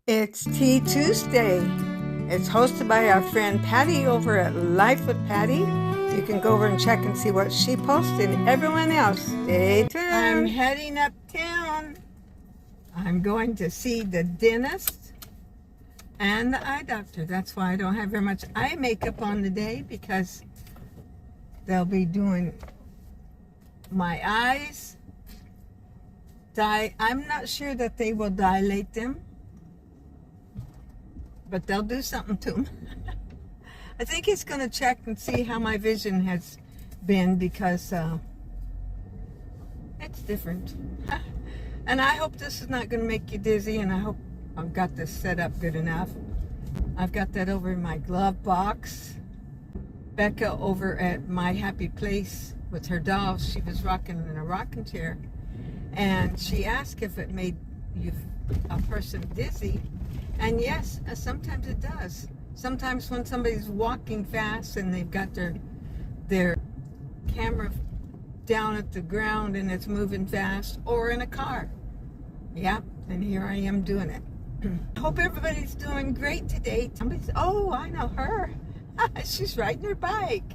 It's Tea Tuesday. It's hosted by our friend Patty over at Life with Patty. You can go over and check and see what she posts, and everyone else, stay tuned. I'm heading uptown. I'm going to see the dentist and the eye doctor. That's why I don't have very much eye makeup on today, because they'll be doing my eyes. I'm not sure that they will dilate them, but they'll do something to them. I think he's going to check and see how my vision has been, because it's different. And I hope this is not going to make you dizzy, and I hope I've got this set up good enough. I've got that over in my glove box. Becca over at My Happy Place with her dolls, she was rocking in a rocking chair, and she asked if it made a person dizzy. And yes, sometimes it does. Sometimes when somebody's walking fast and they've got their camera down at the ground and it's moving fast, or in a car. Yeah, and here I am doing it. I hope everybody's doing great today. Oh, I know her. She's riding her bike.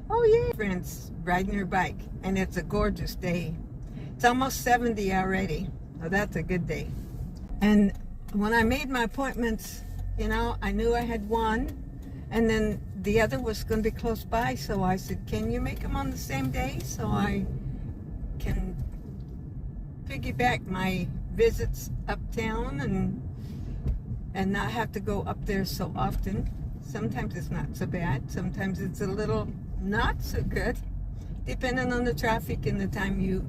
Oh yeah, friends, riding her bike. And it's a gorgeous day. It's almost 70 already. So that's a good day. And when I made my appointments, I knew I had one, and then the other was going to be close by, so I said, can you make them on the same day so I can piggyback my visits uptown and not have to go up there so often. Sometimes it's not so bad. Sometimes it's a little not so good, depending on the traffic and the time you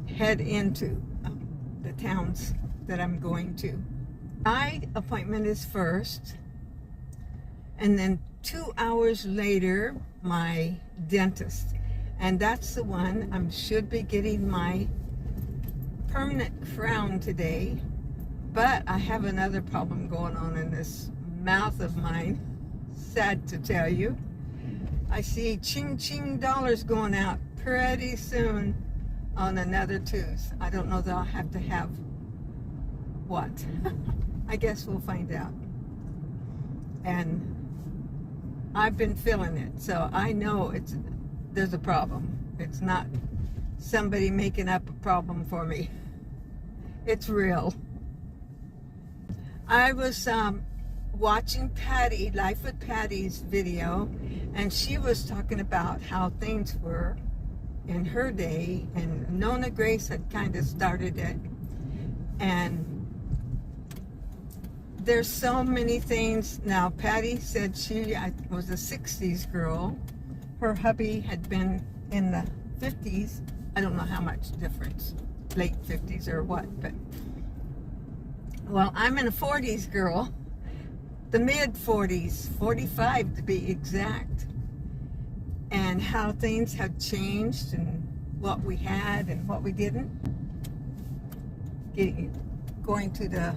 head into the towns that I'm going to. My appointment is first, and then 2 hours later, my dentist. And that's the one I should be getting my permanent crown today. But I have another problem going on in this mouth of mine. Sad to tell you. I see ching dollars going out pretty soon on another tooth. I don't know that I'll have to have what. I guess we'll find out. And I've been feeling it, so I know there's a problem. It's not somebody making up a problem for me. It's real. I was watching Patty, Life with Patty's video, and she was talking about how things were in her day, and Nona Grace had kind of started it. And there's so many things. Now, Patty said she was a 60s girl. Her hubby had been in the 50s. I don't know how much difference, late 50s or what, but well, I'm in a 40s girl, the mid 40s, 45 to be exact, and how things have changed and what we had and what we didn't. Going to the,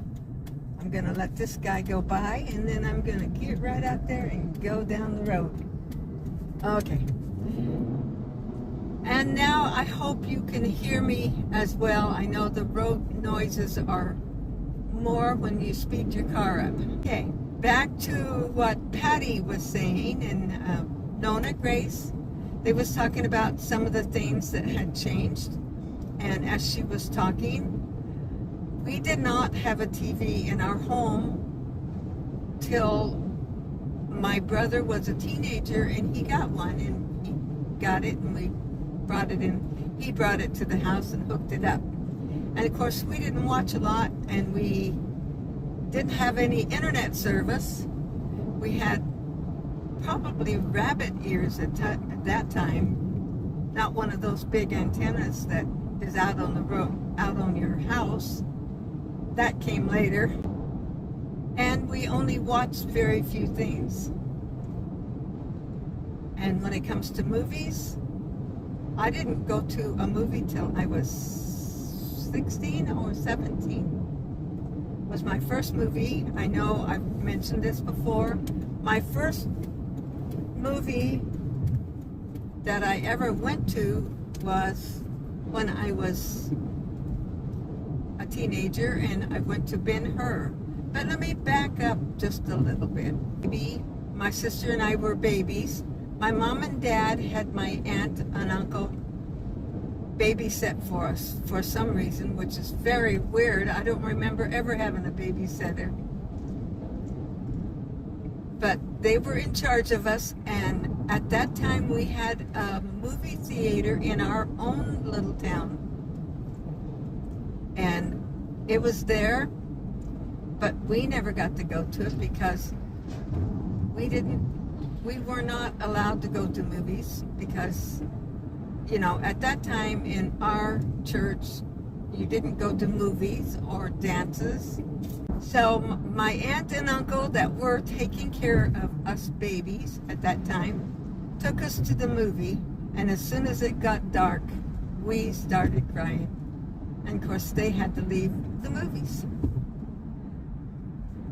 I'm going to let this guy go by, and then I'm going to get right out there and go down the road. Okay. And now I hope you can hear me as well. I know the road noises are more when you speed your car up. Okay, back to what Patty was saying, and Nona Grace. They was talking about some of the things that had changed. And as she was talking, we did not have a TV in our home till my brother was a teenager, and he got one, and he got it, and we brought it in. He brought it to the house and hooked it up. And of course, we didn't watch a lot, and we didn't have any internet service. We had probably rabbit ears at that time, not one of those big antennas that is out on the road, out on your house. That came later. And we only watched very few things. And when it comes to movies, I didn't go to a movie till I was 16 or 17. Was my first movie. I know I've mentioned this before. My first movie that I ever went to was when I was a teenager, and I went to Ben-Hur. But let me back up just a little bit. My sister and I were babies. My mom and dad had my aunt and uncle babysit for us for some reason, which is very weird. I don't remember ever having a babysitter. But they were in charge of us, and at that time we had a movie theater in our own little town. And it was there, but we never got to go to it because we were not allowed to go to movies because, you know, at that time in our church, you didn't go to movies or dances. So my aunt and uncle that were taking care of us babies at that time took us to the movie, and as soon as it got dark, we started crying. And of course, they had to leave the movies.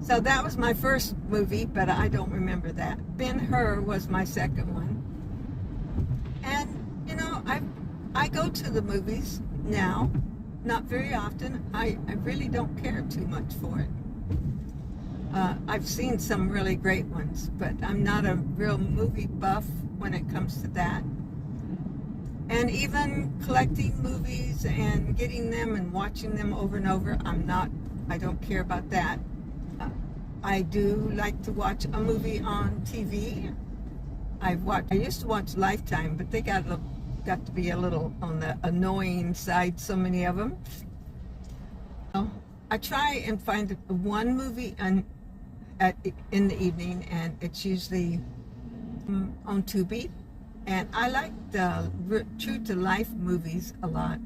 So that was my first movie, but I don't remember that. Ben-Hur was my second one. And, you know, I go to the movies now, not very often. I really don't care too much for it. I've seen some really great ones, but I'm not a real movie buff when it comes to that. And even collecting movies and getting them and watching them over and over, I don't care about that. I do like to watch a movie on TV. I used to watch Lifetime, but they got to be a little on the annoying side, so many of them. I try and find one movie in the evening, and it's usually on Tubi. And I like the true to life movies a lot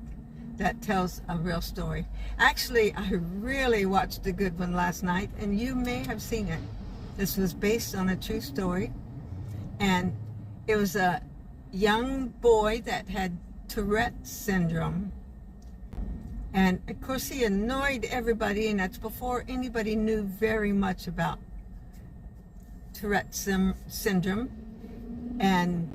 that tells a real story. Actually, I really watched a good one last night, and you may have seen it. This was based on a true story, and it was a young boy that had Tourette syndrome. And of course he annoyed everybody, and that's before anybody knew very much about Tourette syndrome. And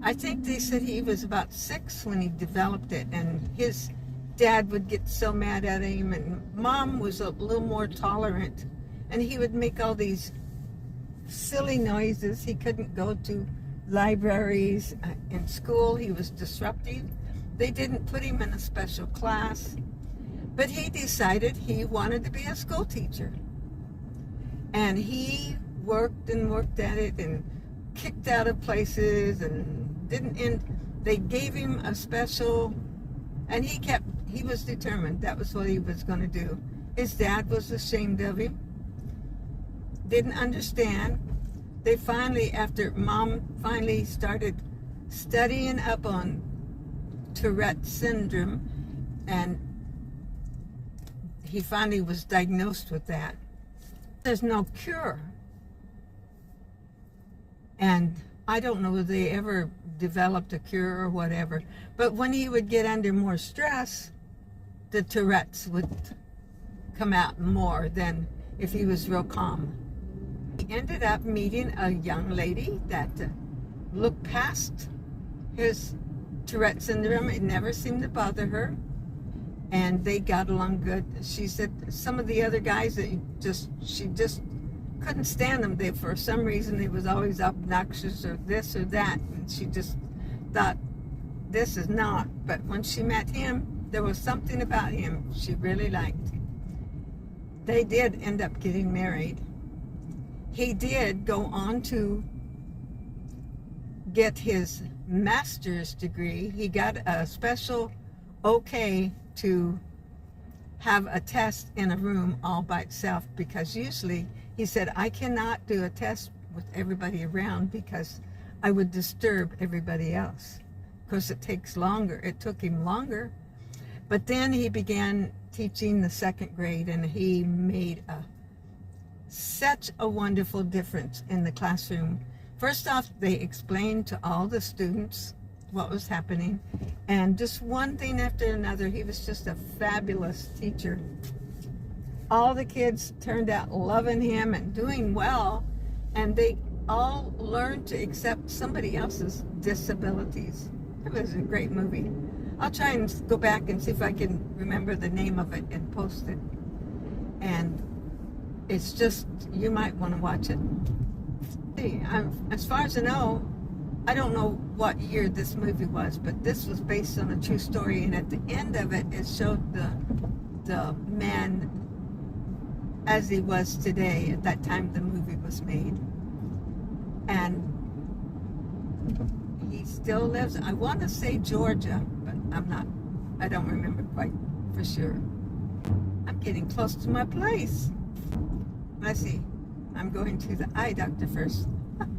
I think they said he was about 6 when he developed it, and his dad would get so mad at him, and mom was a little more tolerant, and he would make all these silly noises. He couldn't go to libraries. In school he was disruptive. They didn't put him in a special class, but he decided he wanted to be a school teacher, and he worked and worked at it and kicked out of places and didn't end. They gave him a special, and he was determined that was what he was going to do. His dad was ashamed of him, didn't understand. They finally, after mom finally started studying up on Tourette syndrome, and he finally was diagnosed with that. There's no cure. And I don't know if they ever developed a cure or whatever, but when he would get under more stress, the Tourette's would come out more than if he was real calm. He ended up meeting a young lady that looked past his Tourette syndrome. It never seemed to bother her, and they got along good. She said some of the other guys that she just couldn't stand them. They, for some reason, they was always obnoxious or this or that, and she just thought, this is not. But when she met him, there was something about him she really liked. They did end up getting married. He did go on to get his master's degree. He got a special okay to have a test in a room all by itself, because usually he said, I cannot do a test with everybody around because I would disturb everybody else. Of course, it takes longer. It took him longer. But then he began teaching the 2nd grade, and he made such a wonderful difference in the classroom. First off, they explained to all the students what was happening, and just one thing after another. He was just a fabulous teacher. All the kids turned out loving him and doing well, and they all learned to accept somebody else's disabilities. It was a great movie. I'll try and go back and see if I can remember the name of it and post it. And It's just, you might want to watch it. See, as far as I know, I don't know what year this movie was, but this was based on a true story, and at the end of it, it showed the man as he was today at that time the movie was made. And he still lives, I want to say Georgia, but I don't remember quite for sure. I'm getting close to my place. Let's see, I'm going to the eye doctor first.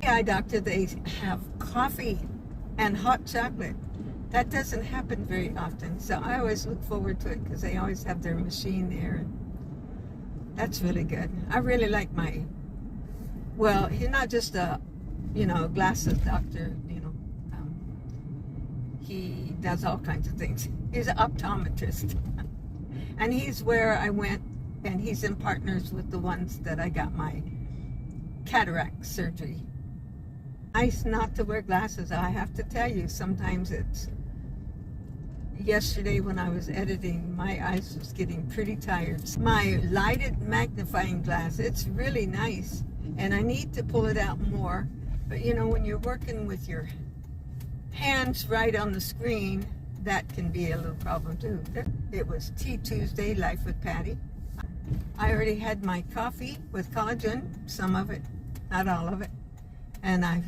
The eye doctor, they have coffee and hot chocolate. That doesn't happen very often, so I always look forward to it because they always have their machine there. And that's really good. I really like well, he's not just a, glasses doctor, he does all kinds of things. He's an optometrist. And he's where I went, and he's in partners with the ones that I got my cataract surgery. Nice not to wear glasses. I have to tell you, sometimes yesterday when I was editing, my eyes was getting pretty tired. My lighted magnifying glass, it's really nice, and I need to pull it out more. But when you're working with your hands right on the screen, that can be a little problem too. It was Tea Tuesday, Life with Patty. I already had my coffee with collagen, some of it, not all of it, and I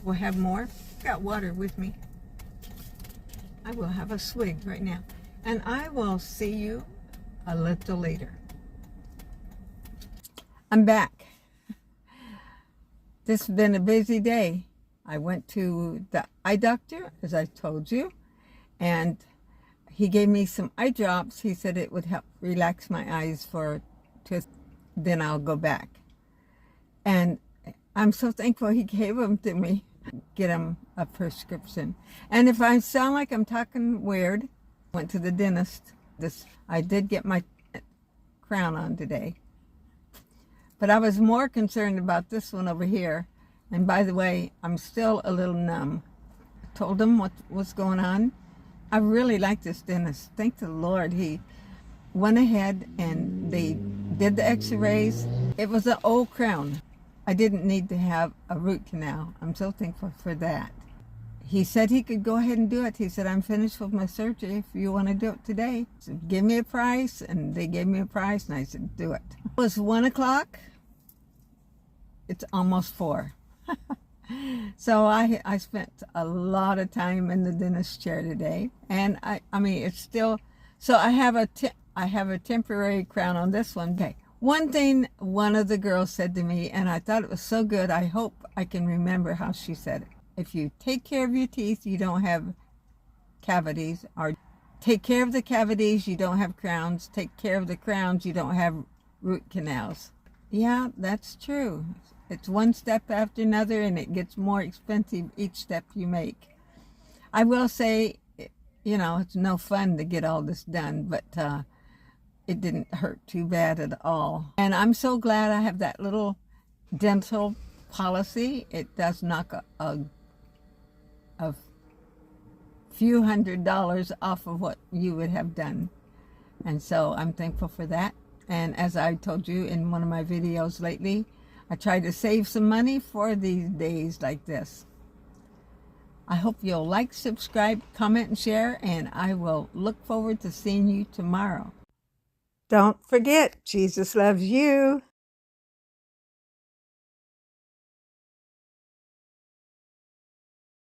will have more. Got water with me. I will have a swig right now, and I will see you a little later. I'm back. This has been a busy day. I went to the eye doctor, as I told you, and he gave me some eye drops. He said it would help relax my eyes then I'll go back. And I'm so thankful he gave them to me. Get him a prescription. And if I sound like I'm talking weird, went to the dentist. I did get my crown on today. But I was more concerned about this one over here. And by the way, I'm still a little numb. I told him what was going on. I really like this dentist. Thank the Lord. He went ahead and they did the x-rays. It was an old crown. I didn't need to have a root canal. I'm so thankful for that. He said he could go ahead and do it. He said, I'm finished with my surgery if you want to do it today. So give me a price, and they gave me a price, and I said, do it. It was 1 o'clock. It's almost 4. So I spent a lot of time in the dentist chair today, and I mean it's still. So I have a temporary crown on this one. Okay. One thing one of the girls said to me, and I thought it was so good. I hope I can remember how she said it. If you take care of your teeth, you don't have cavities, or take care of the cavities, you don't have crowns. Take care of the crowns, you don't have root canals. Yeah, that's true. It's one step after another, and it gets more expensive each step you make. I will say, it's no fun to get all this done, but it didn't hurt too bad at all. And I'm so glad I have that little dental policy. It does knock a few $100s off of what you would have done. And so I'm thankful for that. And as I told you in one of my videos lately, I try to save some money for these days like this. I hope you'll like, subscribe, comment, and share, and I will look forward to seeing you tomorrow. Don't forget, Jesus loves you.